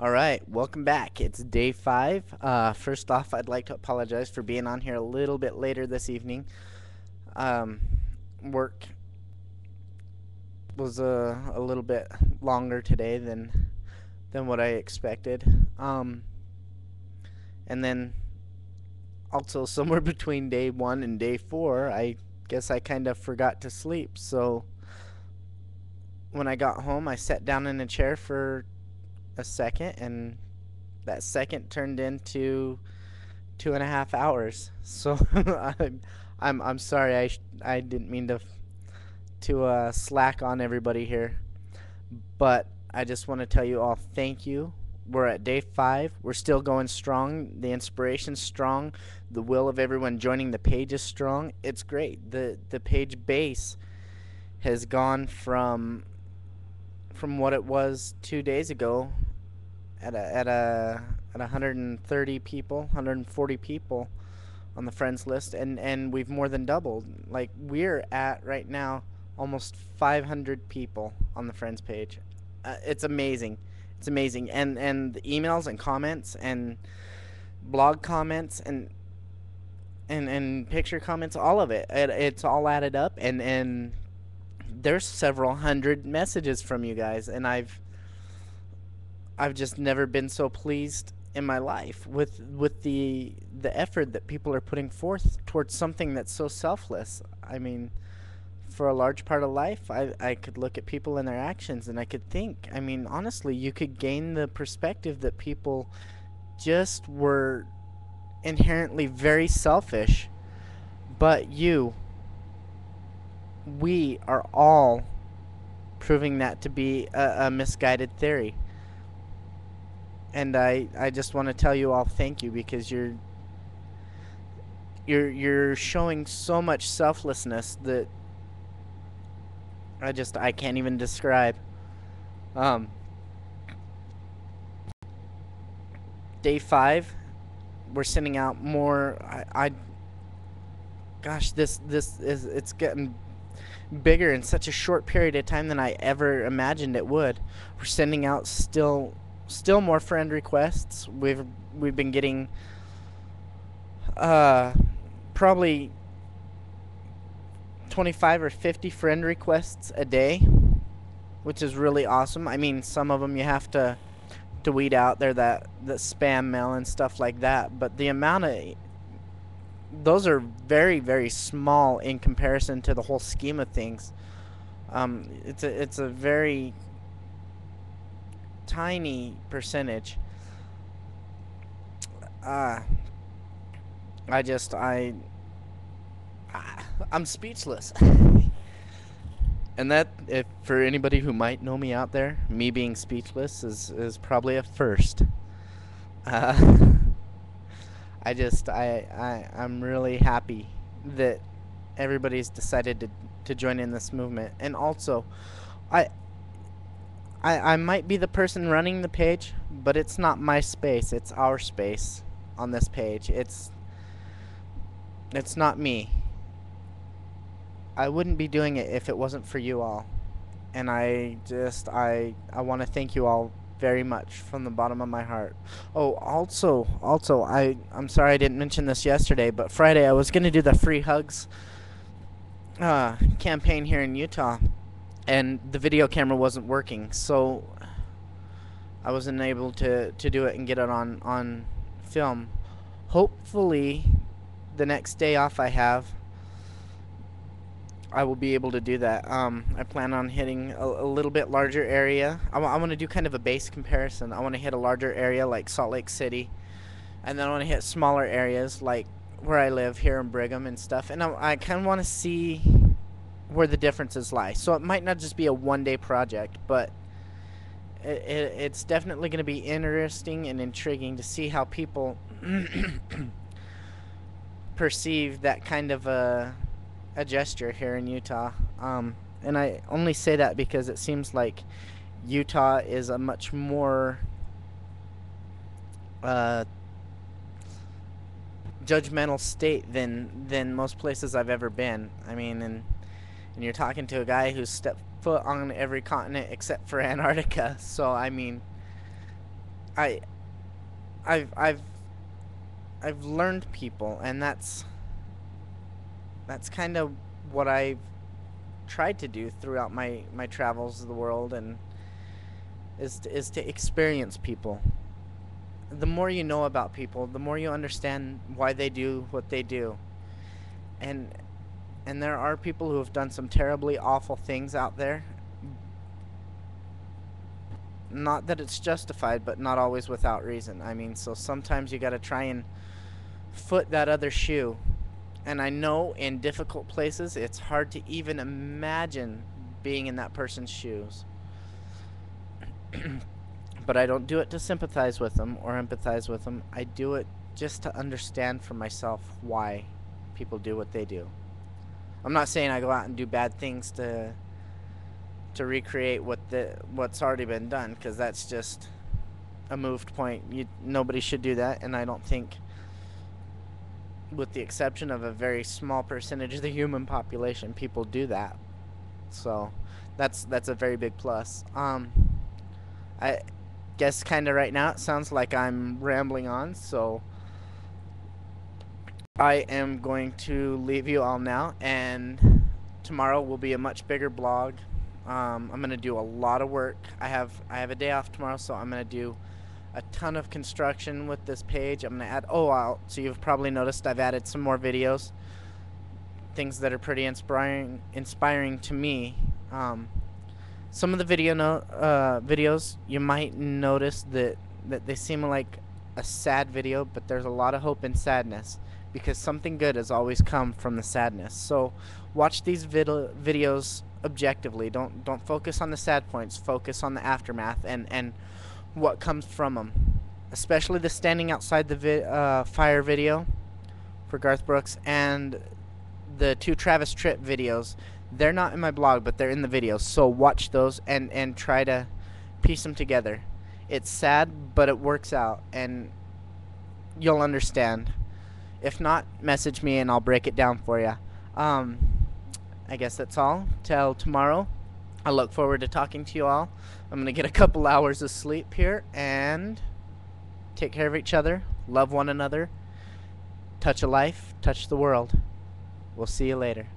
All right, welcome back. It's day 5. First off, I'd like to apologize for being on here a little bit later this evening. Um, Work was a little bit longer today than what I expected. And then also somewhere between day 1 and day 4, I guess I kind of forgot to sleep. So when I got home, I sat down in a chair for a second, and that second turned into 2.5 hours. So I'm sorry. I didn't mean to slack on everybody here, but I just want to tell you all thank you. We're at day 5. We're still going strong. The inspiration's strong. The will of everyone joining the page is strong. It's great. The page base has gone from what it was 2 days ago at 130 people, 140 people on the friends list, and we've more than doubled. Like, we're at right now almost 500 people on the friends page. It's amazing. It's amazing. And the emails and comments and blog comments and picture comments, all of it's all added up, and there's several hundred messages from you guys, and I've just never been so pleased in my life with the effort that people are putting forth towards something that's so selfless. I mean, for a large part of life, I could look at people and their actions and I could think, I mean, honestly, you could gain the perspective that people just were inherently very selfish. But we are all proving that to be a misguided theory. And I just want to tell you all thank you, because you're showing so much selflessness that I can't even describe. Um, Day 5, we're sending out more. Gosh, this is it's getting bigger in such a short period of time than I ever imagined it would. We're sending out still more friend requests. We've been getting uh probably 25 or 50 friend requests a day, which is really awesome. I mean, some of them you have to weed out. They're that spam mail and stuff like that, but the amount of those are very, very small in comparison to the whole scheme of things. It's a very tiny percentage. uh I just I'm speechless. And that, if for anybody who might know me out there, me being speechless is probably a first. Uh, I'm really happy that everybody's decided to join in this movement. And also, I I might be the person running the page, but it's not my space. It's our space on this page. It's not me. I wouldn't be doing it if it wasn't for you all. And I want to thank you all very much from the bottom of my heart. Oh, also, I'm sorry I didn't mention this yesterday, but Friday I was going to do the free hugs campaign here in Utah, and the video camera wasn't working, so I wasn't able to do it and get it on film. Hopefully, the next day off I have, I will be able to do that. I plan on hitting a little bit larger area. I want to do kind of a base comparison. I want to hit a larger area like Salt Lake City, and then I want to hit smaller areas like where I live here in Brigham and stuff. And I kind of want to see where the differences lie. So it might not just be a one-day project, but it's definitely going to be interesting and intriguing to see how people perceive that kind of a gesture here in Utah. And I only say that because it seems like Utah is a much more uh, judgmental state than most places I've ever been. I mean, and you're talking to a guy who's stepped foot on every continent except for Antarctica. So I mean, I I've I've I've learned people, and that's kind of what I've tried to do throughout my travels of the world, and is to experience people. The more you know about people, the more you understand why they do what they do. And there are people who have done some terribly awful things out there. Not that it's justified, but not always without reason. I mean, so sometimes you got to try and foot that other shoe. And I know in difficult places it's hard to even imagine being in that person's shoes. But I don't do it to sympathize with them or empathize with them. I do it just to understand for myself why people do what they do. I'm not saying I go out and do bad things to recreate what's already been done, because that's just a moved point. Nobody should do that, and I don't think, with the exception of a very small percentage of the human population, people do that. So that's a very big plus. I guess kind of right now it sounds like I'm rambling on, so I am going to leave you all now, and tomorrow will be a much bigger blog. I'm gonna do a lot of work. I have a day off tomorrow, so I'm gonna do a ton of construction with this page. I'm gonna add. So you've probably noticed I've added some more videos, things that are pretty inspiring to me. Some of the videos you might notice that they seem like a sad video, but there's a lot of hope in sadness, because something good has always come from the sadness. So watch these videos objectively. Don't focus on the sad points. Focus on the aftermath and what comes from them. Especially the standing outside the fire video for Garth Brooks, and the two Travis Tritt videos. They're not in my blog, but they're in the videos. So watch those and try to piece them together. It's sad, but it works out, and you'll understand. If not, message me and I'll break it down for you. I guess that's all. Till tomorrow. I look forward to talking to you all. I'm going to get a couple hours of sleep here, and take care of each other. Love one another. Touch a life. Touch the world. We'll see you later.